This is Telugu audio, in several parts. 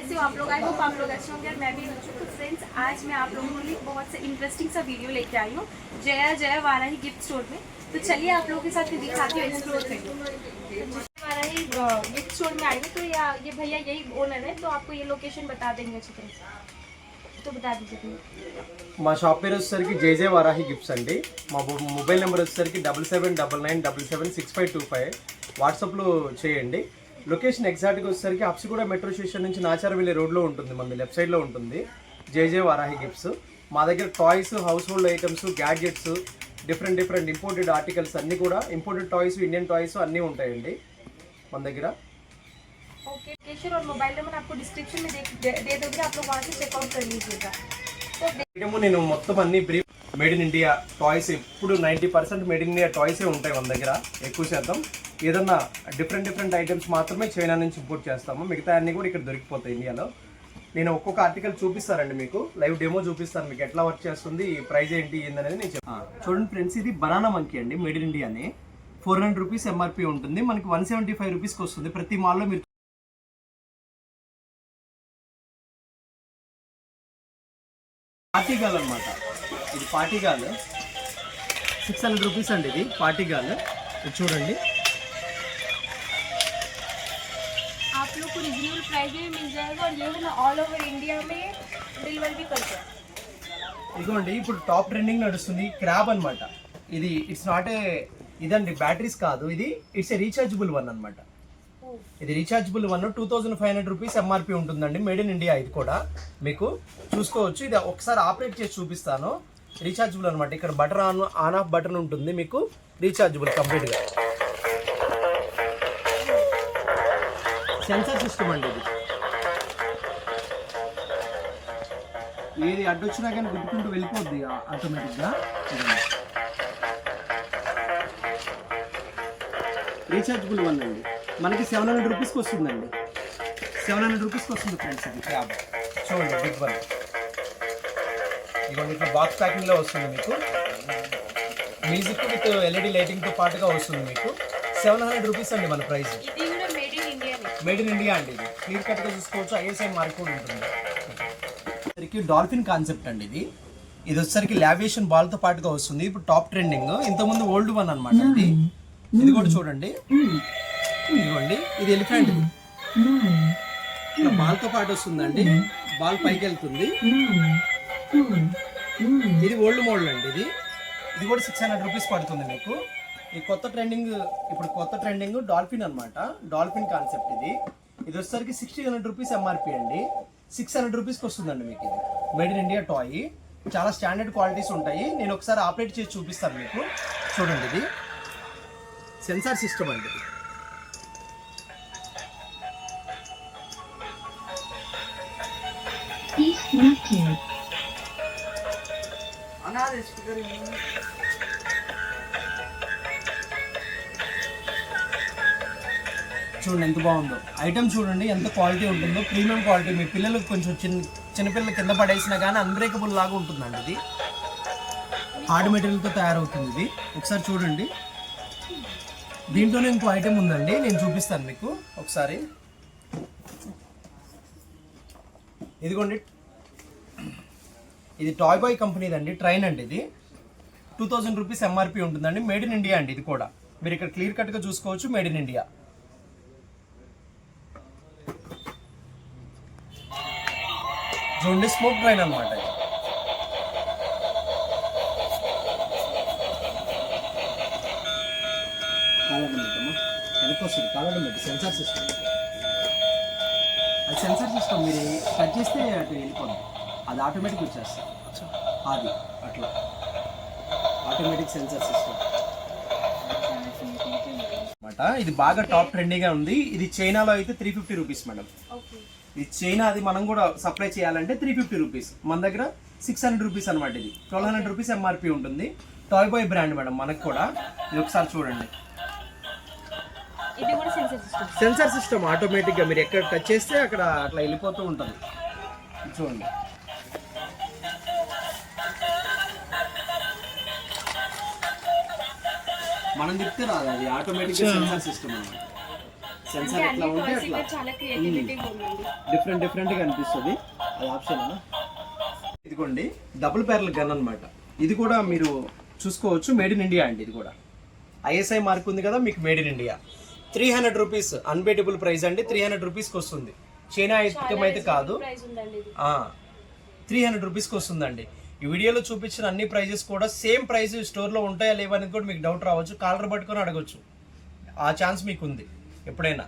कैसे हो आप लोग? आई होप आप लोग अच्छे होंगे और मैं भी अच्छी हूँ। तो फ्रेंड्स, आज मैं आप लोगों के लिए बहुत से इंटरेस्टिंग सा वीडियो लेके आई हूँ जया वाराही गिफ्ट स्टोर में। तो चलिए आप लोगों के साथ मैं दिखाती हूँ एक्सप्लोर करके। वाराही गिफ्ट स्टोर में आई हूँ तो ये भैया यही ओनर है, तो आपको ये लोकेशन बता देंगे अच्छी तरह से, तो बता दीजिए। మా షాప్ పేరు వచ్చేసరికి జేజే వారాహి గిఫ్ట్స్ అండి. మా మొబైల్ నెంబర్ వచ్చేసరికి 7799776525 వాట్సాప్లో చేయండి. లొకేషన్ ఎగ్జాక్ట్గా వచ్చేసరికి అప్సిగూడ మెట్రో స్టేషన్ నుంచి నాచారవెల్లి రోడ్లో ఉంటుంది, మన లెఫ్ట్ సైడ్లో ఉంటుంది జేజే వారాహి గిఫ్ట్స్. మా దగ్గర toys, house hold items, gadgets, different imported articles అన్నీ కూడా, ఇంపోర్టెడ్ టాయ్స్, ఇండియన్ టాయ్స్ అన్నీ ఉంటాయండి మన దగ్గర. ओके, लोकेशन और मोबाइल नंबर आपको डिस्क्रिप्शन में दे दोगे, आप लोग वहाँ से चेकआउट कर लीजिएगा। నేను మొత్తం అన్ని మేడ్ ఇన్ ఇండియా టాయ్స్, ఇప్పుడు 90% మేడ్ ఇన్ ఇండియా టాయ్సే ఉంటాయి మన దగ్గర ఎక్కువ శాతం. ఏదన్నా డిఫరెంట్ ఐటమ్స్ మాత్రమే చైనా నుంచి ఇంపోర్ట్ చేస్తాము, మిగతా అన్నీ కూడా ఇక్కడ దొరికిపోతాయి ఇండియాలో. నేను ఒక్కొక్క ఆర్టికల్ చూపిస్తానండి, మీకు లైవ్ డెమో చూపిస్తాను, మీకు ఎట్లా వర్క్ చేస్తుంది, ప్రైస్ ఏంటి ఏందనేది నేను చెప్తాను. చూడండి ఫ్రెండ్స్, ఇది బనానా మంకీ అండి, మేడ్ ఇన్ ఇండియానే. 400 రూపీస్ ఎంఆర్పీ ఉంటుంది, మనకి 175 రూపీస్కి వస్తుంది. ప్రతి మాల్లో మీరు పార్టీ గాల్ అనమాట, ఇది పార్టీ గాల్ 600 రూపీస్ అండి, ఇది పార్టీ గాల్. ఇది చూడండి, आप लोग को रीजनेबल प्राइस में मिल जाएगा और ये है ना ऑल ओवर इंडिया में डिलीवर भी करते हैं। ఇదిగోండి ఇప్పుడు టాప్ ట్రెండింగ్ నడుస్తుంది క్రాబ్ అనమాట. ఇది ఇట్స్ నాట్ ఏ ఇదండి, బ్యాటరీస్ కాదు ఇది, ఇట్స్ ఏ రీఛార్జబుల్ వన్ అనమాట. ఇది రీఛార్జబుల్ వన్ 2500 రూపీస్ ఎంఆర్పీ ఉంటుందండి, మేడ్ ఇన్ ఇండియా. ఇది కూడా మీకు చూసుకోవచ్చు, ఇది ఒకసారి ఆపరేట్ చేసి చూపిస్తాను. రీఛార్జబుల్ అనమాట, ఇక్కడ బటన్ ఆన్ ఆఫ్ బటన్ ఉంటుంది, మీకు రీఛార్జబుల్ కంప్లీట్గా. సెన్సార్ సిస్టమ్ అండి ఇది, ఏది అడ్డొచ్చినా కానీ గుర్తుకుంటూ వెళ్ళిపోద్ది ఆటోమేటిక్గా. రీఛార్జబుల్ వన్ అండి, మనకి 700 రూపీస్కి వస్తుందండి, 700 రూపీస్కి వస్తుంది ఫ్రెండ్స్. ఇది క్యాబ్ చూడండి, బిగ్ వన్. ఇదిగోండి ఇట్లా బాక్స్ ప్యాకింగ్లో వస్తుంది మీకు, మ్యూజిక్ విత్ ఎల్ఈడి లైటింగ్తో పాటుగా వస్తుంది మీకు. 700 రూపీస్ అండి మన ప్రైస్. మేడ్ ఇన్ ఇండియా అండి, ఇది క్లియర్ కట్గా చూసుకోవచ్చు, ఐఎస్ఐ మార్క్ కూడా ఉంటుంది. డాల్ఫిన్ కాన్సెప్ట్ అండి ఇది. ఇది వచ్చేసరికి లావియేషన్ బాల్తో పాటుగా వస్తుంది, ఇప్పుడు టాప్ ట్రెండింగ్. ఇంతకుముందు ఓల్డ్ వన్ అనమాట ఇది. ఇది కూడా చూడండి, ఇదిగోండి ఇది ఎలిఫెంట్, బాల్తో పాటు వస్తుందండి, బాల్ పైకి వెళ్తుంది. ఇది ఓల్డ్ మోడల్ అండి, ఇది కూడా 600 రూపీస్ పడుతుంది మీకు. ఈ కొత్త ట్రెండింగ్ డాల్ఫిన్ అనమాట, డాల్ఫిన్ కాన్సెప్ట్ ఇది. ఇది వచ్చేసరికి 1600 రూపీస్ ఎంఆర్పీ అండి, 600 రూపీస్కి వస్తుందండి మీకు. ఇది మేడ్ ఇన్ ఇండియా టాయ్, చాలా స్టాండర్డ్ క్వాలిటీస్ ఉంటాయి. నేను ఒకసారి ఆపరేట్ చేసి చూపిస్తాను మీకు. చూడండి, ఇది సెన్సార్ సిస్టమ్ అండి. చూడండి ఎంత బాగుందో ఐటమ్, చూడండి ఎంత క్వాలిటీ ఉంటుందో, ప్రీమియం క్వాలిటీ. మీ పిల్లలకు కొంచెం చిన్నపిల్లలు కింద పడేసినా కానీ అన్బ్రేకబుల్ లాగా ఉంటుందండి. ఇది హార్డ్ మెటీరియల్తో తయారవుతుంది. ఇది ఒకసారి చూడండి, దీంట్లోనే ఇంకో ఐటమ్ ఉందండి, నేను చూపిస్తాను మీకు ఒకసారి. ఇదిగోండి, ఇది టాయ్ బాయ్ కంపెనీదండి, ట్రైన్ అండి. ఇది 2000 రూపీస్ ఎంఆర్పీ ఉంటుందండి, మేడ్ ఇన్ ఇండియా అండి. ఇది కూడా మీరు ఇక్కడ క్లియర్ కట్గా చూసుకోవచ్చు, మేడ్ ఇన్ ఇండియా. చూడండి, స్మోక్ ట్రైన్ అనమాట. కాలడం పెట్టి సెన్సార్ సిస్టమ్, అది సెన్సార్ సిస్టమ్. మీరు కట్ చేస్తే అటు వెళ్ళిపోద్ది, అది ఆటోమేటిక్ వచ్చేస్తుంది. అది అట్లా ఆటోమేటిక్ సెన్సార్ సిస్టమ్ అనమాట. ఇది బాగా టాప్ ట్రెండింగ్గా ఉంది. ఇది చైనాలో అయితే 350 రూపీస్ మేడం. ఇది చైనా, అది మనం కూడా సప్లై చేయాలంటే 350 రూపీస్. మన దగ్గర 600 రూపీస్ అనమాట. ఇది 1200 రూపీస్ ఎంఆర్పీ ఉంటుంది. టాయ్ బాయ్ బ్రాండ్ మేడం మనకు కూడా. ఇది ఒకసారి చూడండి, సెన్సార్ సిస్టమ్ ఆటోమేటిక్గా మీరు ఎక్కడ టచ్ చేస్తే అక్కడ అట్లా వెళ్ళిపోతూ ఉంటుంది. చూడండి, మనం తిప్పితే రాదు, అది ఆటోమేటిక్గా సెన్సార్ సిస్టమ్ అన్నమాట. సెన్సార్ ఎట్లా ఉంటే అట్లా చాలా క్రియేటివిటీగా ఉందండి. డిఫరెంట్గా అనిపిస్తుంది. అది ఆప్షన్ అన్న. ఇదిగోండి డబుల్ బ్యారెల్ గన్ అన్నమాట. ఇది కూడా మీరు చూసుకోవచ్చు, మేడ్ ఇన్ ఇండియా అండి. ఇది కూడా ఐఎస్ఐ మార్క్ ఉంది కదా మీకు, made in India. 300 rupees unbeatable price అండి. 300 రూపీస్కి వస్తుంది. చైనా ఐటమ్ అయితే కాదు, 300 రూపీస్కి వస్తుందండి. ఈ వీడియోలో చూపించిన అన్ని ప్రైజెస్ కూడా సేమ్ ప్రైస్ స్టోర్లో ఉంటాయా లేవా అనేది కూడా మీకు డౌట్ రావచ్చు. కాలర్ పట్టుకొని అడగచ్చు, ఆ ఛాన్స్ మీకు ఉంది ఎప్పుడైనా.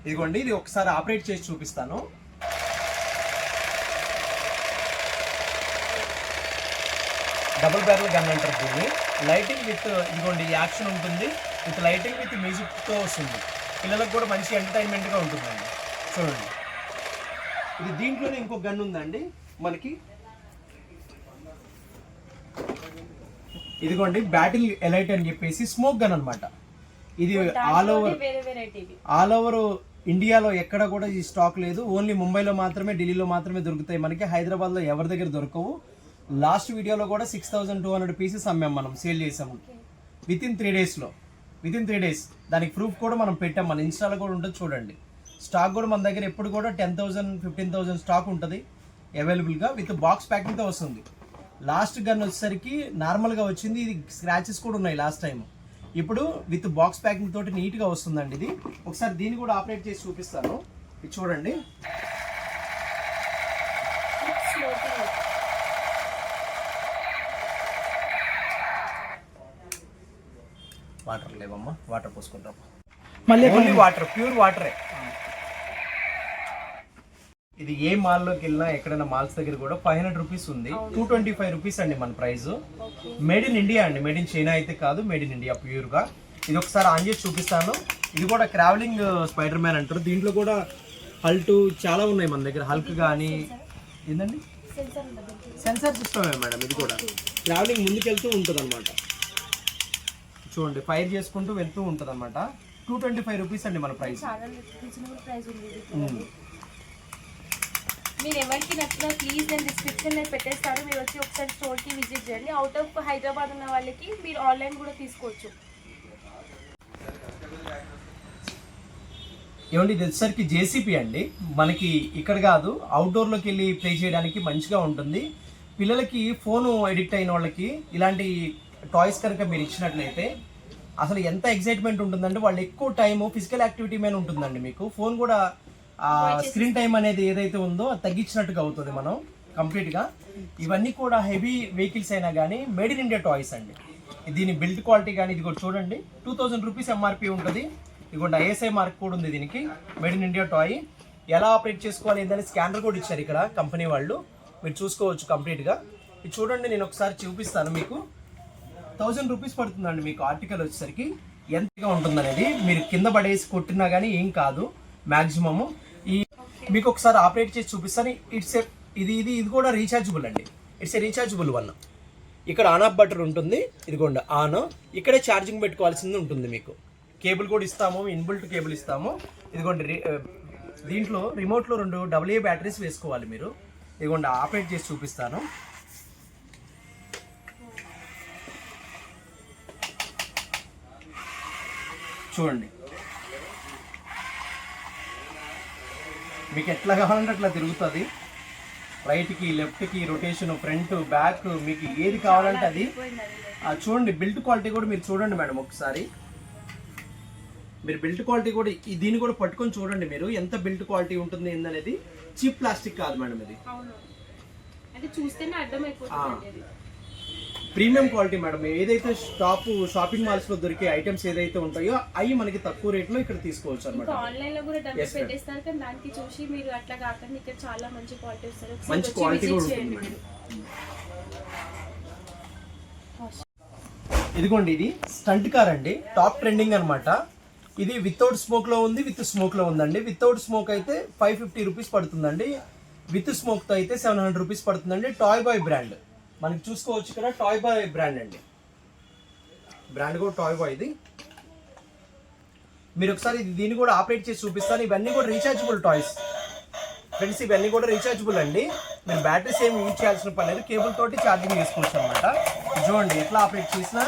ఇదిగోండి ఇది ఒకసారి ఆపరేట్ చేసి చూపిస్తాను. డబుల్ బ్యారెల్ గన్ అంటారు దీన్ని. లైటింగ్ విత్ ఇదిగోండి యాక్షన్ ఉంటుంది, విత్ లైటింగ్ విత్ మ్యూజిక్తో వస్తుంది. పిల్లలకు కూడా మంచి ఎంటర్టైన్మెంట్గా ఉంటుందండి. చూడండి ఇది దీంట్లోనే ఇంకో గన్ ఉందండి మనకి. ఇదిగోండి బ్యాటిల్ ఎలైట్ అని చెప్పేసి స్మోక్ గన్ అనమాట. ఇది ఆల్ ఓవర్ ఇండియాలో ఎక్కడ కూడా ఈ స్టాక్ లేదు. ఓన్లీ ముంబైలో మాత్రమే, ఢిల్లీలో మాత్రమే దొరుకుతాయి మనకి. హైదరాబాద్లో ఎవరి దగ్గర దొరకవు. లాస్ట్ వీడియోలో కూడా 6200 పీసెస్ అమ్మాం, మనం సేల్ చేసాము విత్ ఇన్ 3 డేస్లో. విత్ ఇన్ 3 డేస్ దానికి ప్రూఫ్ కూడా మనం పెట్టాం, మన ఇన్స్టాలో కూడా ఉంటుంది చూడండి. స్టాక్ కూడా మన దగ్గర ఎప్పుడు కూడా 10,000 15,000 స్టాక్ ఉంటుంది అవైలబుల్గా. విత్ బాక్స్ ప్యాకింగ్తో వస్తుంది. లాస్ట్ గన్ వచ్చేసరికి నార్మల్గా వచ్చింది, ఇది స్క్రాచెస్ కూడా ఉన్నాయి లాస్ట్ టైం. ఇప్పుడు విత్ బాక్స్ ప్యాకింగ్ తోటి నీట్గా వస్తుందండి ఇది. ఒకసారి దీన్ని కూడా ఆపరేట్ చేసి చూపిస్తాను. ఇది చూడండి. వాటర్ లేవమ్మా, వాటర్ పోసుకుంటాం. మళ్ళీ ఓన్లీ వాటర్, ప్యూర్ వాటరే. ఇది ఏ మాల్లోకి వెళ్ళినా ఎక్కడైనా మాల్స్ దగ్గర కూడా 500 రూపీస్ ఉంది. 225 రూపీస్ అండి మన ప్రైస్. మేడ్ ఇన్ ఇండియా అండి, మేడ్ ఇన్ చైనా అయితే కాదు, మేడ్ ఇన్ ఇండియా ప్యూర్గా. ఇది ఒకసారి ఆన్ చేసి చూపిస్తాను. ఇది కూడా ట్రావెలింగ్ స్పైడర్ మ్యాన్ అంటారు. దీంట్లో కూడా హల్ట్ చాలా ఉన్నాయి మన దగ్గర. హల్క్ కానీ ఏంటండి సెన్సార్ సిస్టమే మేడం. ఇది కూడా ట్రావెలింగ్ ముందుకెళ్తూ ఉంటుంది అనమాట. చూడండి ఫైర్ చేసుకుంటూ వెళ్తూ ఉంటుంది అనమాట. 225 రూపీస్ అండి మన ప్రైస్. మీరు ఎవరికి నచ్చినా ప్లీజ్ నేను డిస్క్రిప్షన్లో పెట్టేస్తాను, మీరు వచ్చి ఒకసారి స్టోర్కి విజిట్ చేయండి. అవుట్ ఆఫ్ హైదరాబాద్ ఉన్న వాళ్ళకి మీరు ఆన్లైన్ కూడా తీసుకోవచ్చు. ఏమండి ఇది వచ్చేసరికి జేసీపీ అండి. మనకి ఇక్కడ కాదు, అవుట్డోర్లోకి వెళ్ళి ప్లే చేయడానికి మంచిగా ఉంటుంది. పిల్లలకి ఫోను ఎడిక్ట్ అయిన వాళ్ళకి ఇలాంటి టాయ్స్ కనుక మీరు ఇచ్చినట్లయితే అసలు ఎంత ఎక్సైట్మెంట్ ఉంటుందంటే వాళ్ళు ఎక్కువ టైము ఫిజికల్ యాక్టివిటీ మీద ఉంటుందండి. మీకు ఫోన్ కూడా స్క్రీన్ టైం అనేది ఏదైతే ఉందో అది తగ్గించినట్టుగా అవుతుంది మనం కంప్లీట్గా. ఇవన్నీ కూడా హెవీ వెహికల్స్ అయినా కానీ మేడ్ ఇన్ ఇండియా టాయ్స్ అండి. దీని బిల్డ్ క్వాలిటీ కానీ ఇది కూడా చూడండి. 2000 రూపీస్ ఎంఆర్పి ఉంటుంది. ఇదిగోండి ఐఎస్ఐ మార్క్ కూడా ఉంది దీనికి. Made in India toy. ఎలా ఆపరేట్ చేసుకోవాలి ఏంటంటే స్కానర్ కూడా ఇచ్చారు ఇక్కడ కంపెనీ వాళ్ళు, మీరు చూసుకోవచ్చు కంప్లీట్గా. ఇది చూడండి, నేను ఒకసారి చూపిస్తాను మీకు. 1000 రూపీస్ పడుతుందండి మీకు ఆర్టికల్ వచ్చేసరికి. ఎంతగా ఉంటుందనేది మీరు కింద పడేసి కొట్టినా కానీ ఏం కాదు మ్యాక్సిమము. ఈ మీకు ఒకసారి ఆపరేట్ చేసి చూపిస్తాను. ఇది కూడా రీఛార్జబుల్ అండి. It's a rechargeable one. ఇక్కడ ఆన్ ఆఫ్ బటన్ ఉంటుంది, ఇదిగోండి ఆన్. ఇక్కడే ఛార్జింగ్ పెట్టుకోవాల్సింది ఉంటుంది మీకు. కేబుల్ కూడా ఇస్తాము, ఇన్బుల్ట్ కేబుల్ ఇస్తాము. ఇదిగోండి దీంట్లో రిమోట్లో 2 AA బ్యాటరీస్ వేసుకోవాలి మీరు. ఇదిగోండి ఆపరేట్ చేసి చూపిస్తాను. చూడండి మీకు ఎట్లా కావాలంటే అట్లా తిరుగుతుంది. రైట్కి లెఫ్ట్కి రొటేషన్, ఫ్రంట్ బ్యాక్, మీకు ఏది కావాలంటే అది. చూడండి బిల్ట్ క్వాలిటీ కూడా మీరు చూడండి మేడం ఒకసారి. మీరు బిల్ట్ క్వాలిటీ కూడా దీన్ని కూడా పట్టుకొని చూడండి మీరు ఎంత బిల్ట్ క్వాలిటీ ఉంటుంది ఏందనేది. చీప్ ప్లాస్టిక్ కాదు మేడం ఇది, ప్రీమియం క్వాలిటీ మేడం. ఏదైతే షాపింగ్ మాల్స్ లో దొరికే ఐటమ్స్ ఏదైతే ఉంటాయో అవి మనకి తక్కువ రేట్ లో ఇక్కడ తీసుకోవచ్చు అనమాట. ఆన్లైన్ లో కూడా డబ్బులు పెట్టేస్తారు కానీ దానికి చూసి మీరు అట్లా కాకుండా ఇక్కడ చాలా మంచి క్వాలిటీ వస్తారు. మంచి క్వాలిటీ కూడా ఉంటుంది మేడం. ఇదిగోండి ఇది స్టంట్ కార్ అండి, టాప్ ట్రెండింగ్ అనమాట. ఇది వితౌట్ స్మోక్ లో ఉంది, విత్ స్మోక్ లో ఉందండి. వితౌట్ స్మోక్ అయితే 550 రూపీస్ పడుతుందండి. విత్ స్మోక్ తో అయితే 700 రూపీస్ పడుతుందండి. టాయ్ బాయ్ బ్రాండ్ మనకి చూసుకోవచ్చు ఇక్కడ. టాయ్ బాయ్ బ్రాండ్ అండి, బ్రాండ్ కూడా టాయ్ బాయ్. ఇది మీరు ఒకసారి దీన్ని కూడా ఆపరేట్ చేసి చూపిస్తాను. ఇవన్నీ కూడా రీఛార్జబుల్ టాయ్స్ ఫ్రెండ్స్. ఇవన్నీ కూడా రీఛార్జబుల్ అండి. మీరు బ్యాటరీస్ ఏమి యూజ్ చేయాల్సిన పని లేదు, కేబుల్ తోటి ఛార్జింగ్ చేసుకోవచ్చు అనమాట. చూడండి ఎట్లా ఆపరేట్ చేసినా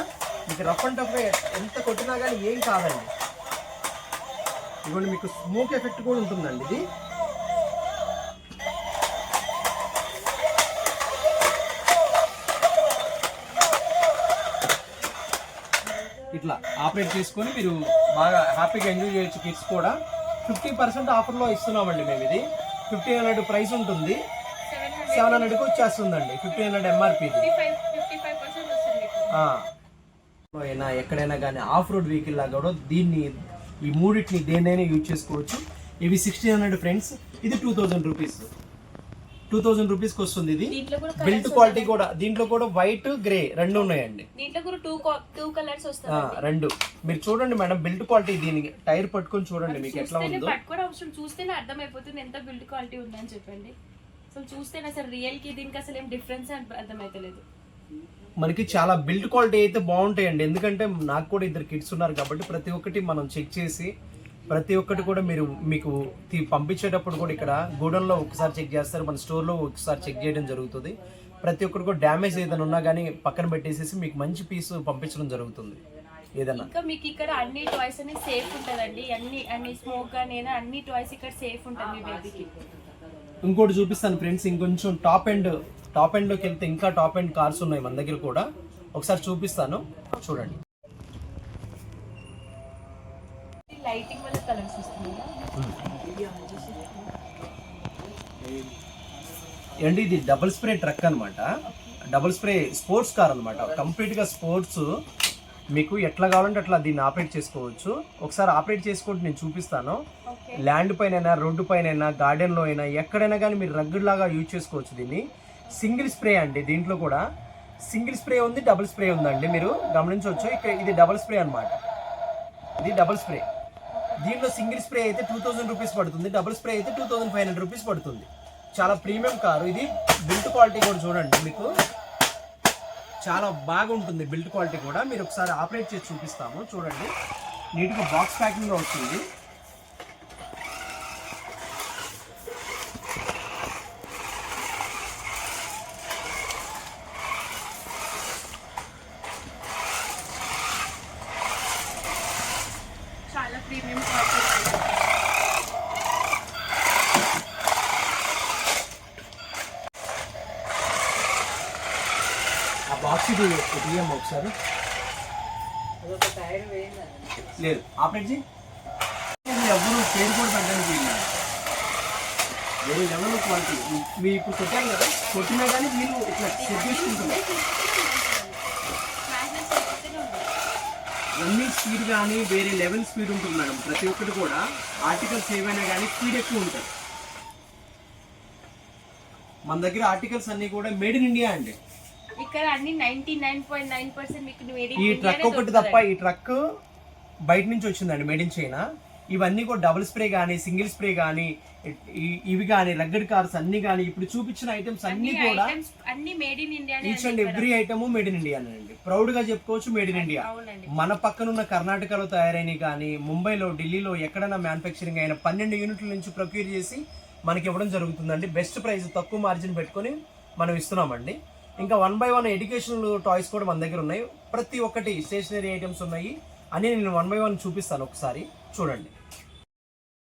మీకు రఫ్ అండ్ టఫ్ ఎంత కొట్టినా కానీ ఏం కాదండి. ఇదిగోండి మీకు స్మోక్ ఎఫెక్ట్ కూడా ఉంటుందండి ఇది. ఇట్లా ఆపరేట్ చేసుకొని మీరు బాగా హ్యాపీగా ఎంజాయ్ చేయొచ్చు. కిడ్స్ కూడా 50% ఆఫర్లో ఇస్తున్నామండి మేము. ఇది 1500 ప్రైస్ ఉంటుంది, 700కి వచ్చేస్తుందండి. 1500 ఎంఆర్పీ. 55% వస్తుంది మీకు. అయినా ఎక్కడైనా కానీ ఆఫ్ రోడ్ వెహికల్ లాగా కూడా దీన్ని ఈ మూడింటిని దేన్నైనా యూజ్ చేసుకోవచ్చు. ఇవి 1600 ఫ్రెండ్స్. ఇది 2000 రూపీస్. 2000 రూపీస్కి వస్తుంది. ఇది బిల్ట్ క్వాలిటీ కూడా, దీంట్లో కూడా వైట్ గ్రే రెండు ఉన్నాయండి. దీంట్లో కూడా టూ కలర్స్ వస్తాయి. రెండు మీరు చూడండి మేడం, బిల్ట్ క్వాలిటీ దీనికి టైర్ పట్టుకొని చూడండి మీకు ఎట్లా ఉందో. పట్టుకోవడం అవసరం, చూస్తేనే అర్థమైపోతుంది ఎంత బిల్డ్ క్వాలిటీ ఉందని చెప్పండి. అసలు చూస్తేనే అసలు రియల్ కి దీనికి అసలు ఏం డిఫరెన్స్ అర్థమైతలేదు. మనకి చాలా బిల్డ్ క్వాలిటీ అయితే బాగుంటాయండి. ఎందుకంటే నాకు కూడా 2 కిడ్స్ ఉన్నారు కాబట్టి ప్రతి ఒక్కటి మనం చెక్ చేసి ప్రతి ఒక్కటి కూడా మీకు పంపించేటప్పుడు కూడా ఇక్కడ గూడెంలో ఒకసారి చెక్ చేస్తారు, మన స్టోర్లో ఒకసారి చెక్ చేయడం జరుగుతుంది. ప్రతి ఒక్కటి కూడా డ్యామేజ్ ఏదైనా ఉన్నా కానీ పక్కన పెట్టేసేసి మీకు మంచి పీస్ పంపించడం జరుగుతుంది. ఏదన్నా ఇంకా మీకు ఇక్కడ అన్ని టాయ్స్ అనేది సేఫ్ ఉంటుందండి. అన్ని స్మోక్ కానీ అన్ని టాయ్స్ ఇక్కడ సేఫ్ ఉంటుంది మీ బేబీకి. ఇంకోటి చూపిస్తాను ఫ్రెండ్స్, ఇంకొంచెం టాప్ ఎండ్లోకి వెళ్తే ఇంకా టాప్ ఎండ్ కార్స్ ఉన్నాయి మన దగ్గర కూడా. ఒకసారి చూపిస్తాను చూడండి. లైటింగ్ వల్ల కలర్స్ వస్తున్నాయి. అండి ఇది డబుల్ స్ప్రే ట్రక్ అనమాట. డబుల్ స్ప్రే స్పోర్ట్స్ కార్ అనమాట. కంప్లీట్గా స్పోర్ట్స్. మీకు ఎట్లా కావాలంటే అట్లా దీన్ని ఆపరేట్ చేసుకోవచ్చు. ఒకసారి ఆపరేట్ చేసుకుంటే నేను చూపిస్తాను. ల్యాండ్ పైన, రోడ్డు పైన, గార్డెన్లో అయినా ఎక్కడైనా కానీ మీరు రగ్గుడ్ లాగా యూజ్ చేసుకోవచ్చు దీన్ని. సింగిల్ స్ప్రే అండి. దీంట్లో కూడా సింగిల్ స్ప్రే ఉంది, డబుల్ స్ప్రే ఉందండి. మీరు గమనించవచ్చు. ఇక్కడ ఇది డబుల్ స్ప్రే అనమాట. ఇది డబుల్ స్ప్రే. దీంట్లో సింగిల్ స్ప్రే అయితే 2000 రూపీస్ పడుతుంది, డబుల్ స్ప్రే అయితే 2500 రూపీస్ పడుతుంది. చాలా ప్రీమియం కారు ఇది. బిల్ట్ క్వాలిటీ కూడా చూడండి, మీకు చాలా బాగుంటుంది బిల్ట్ క్వాలిటీ కూడా. మీరు ఒకసారి ఆపరేట్ చేసి చూపిస్తాము చూడండి. నీట్గా బాక్స్ ప్యాకింగ్లో వస్తుంది. చాలా ప్రీమియం క్వాలిటీ. ఆ బాక్స్ తీయమ్మ ఒకసారి. లేదు ఆపరేట్ చేయి. ఎవరు పేరు కూడా పెట్టడానికి వెళ్ళారు. వేరే లెవెల్ క్వాలిటీ. మీరు ఇప్పుడు కొట్టారు కదా, కొట్టినా కానీ వీళ్ళు ఇట్లా సెట్ చేసుకుంటున్నారు. రన్నింగ్ స్పీడ్ కానీ వేరే లెవెల్ స్పీడ్ ఉంటుంది మేడం. ప్రతి ఒక్కటి కూడా ఆర్టికల్స్ ఏవైనా కానీ స్పీడ్ ఎక్కువ ఉంటుంది. మన దగ్గర ఆర్టికల్స్ అన్ని కూడా మేడ్ ఇన్ ఇండియా అండి. ఇక్కడ అన్ని 99.9% మీకు ఈ ట్రక్ ఒకటి తప్ప, ఈ ట్రక్ బయట నుంచి వచ్చిందండి, మేడ్ ఇన్ చైనా. ఇవన్నీ కూడా డబుల్ స్ప్రే కానీ, సింగిల్ స్ప్రే కానీ, ఇవి కానీ, రగ్గడ్ కార్స్ అన్ని కానీ, ఇప్పుడు చూపించిన ఐటమ్స్ అన్ని కూడా అన్ని made in India. Each and every item made in India అండి. ప్రౌడ్ గా చెప్పుకోవచ్చు మేడ్ ఇన్ ఇండియా. మన పక్కనున్న కర్ణాటకలో తయారైనవి కానీ, ముంబైలో, ఢిల్లీలో ఎక్కడైనా మ్యానుఫ్యాక్చరింగ్ అయిన 12 యూనిట్ల నుంచి ప్రొక్యూర్ చేసి మనకి ఇవ్వడం జరుగుతుందండి. బెస్ట్ ప్రైస్, తక్కువ మార్జిన్ పెట్టుకొని మనం ఇస్తున్నామండి. ఇంకా 1 by 1 ఎడ్యుకేషనల్ టాయ్స్ కూడా మన దగ్గర ఉన్నాయి. ప్రతి ఒక్కటి స్టేషనరీ ఐటమ్స్ ఉన్నాయి. అని నేను 1 by 1 చూపిస్తాను, ఒకసారి చూడండి.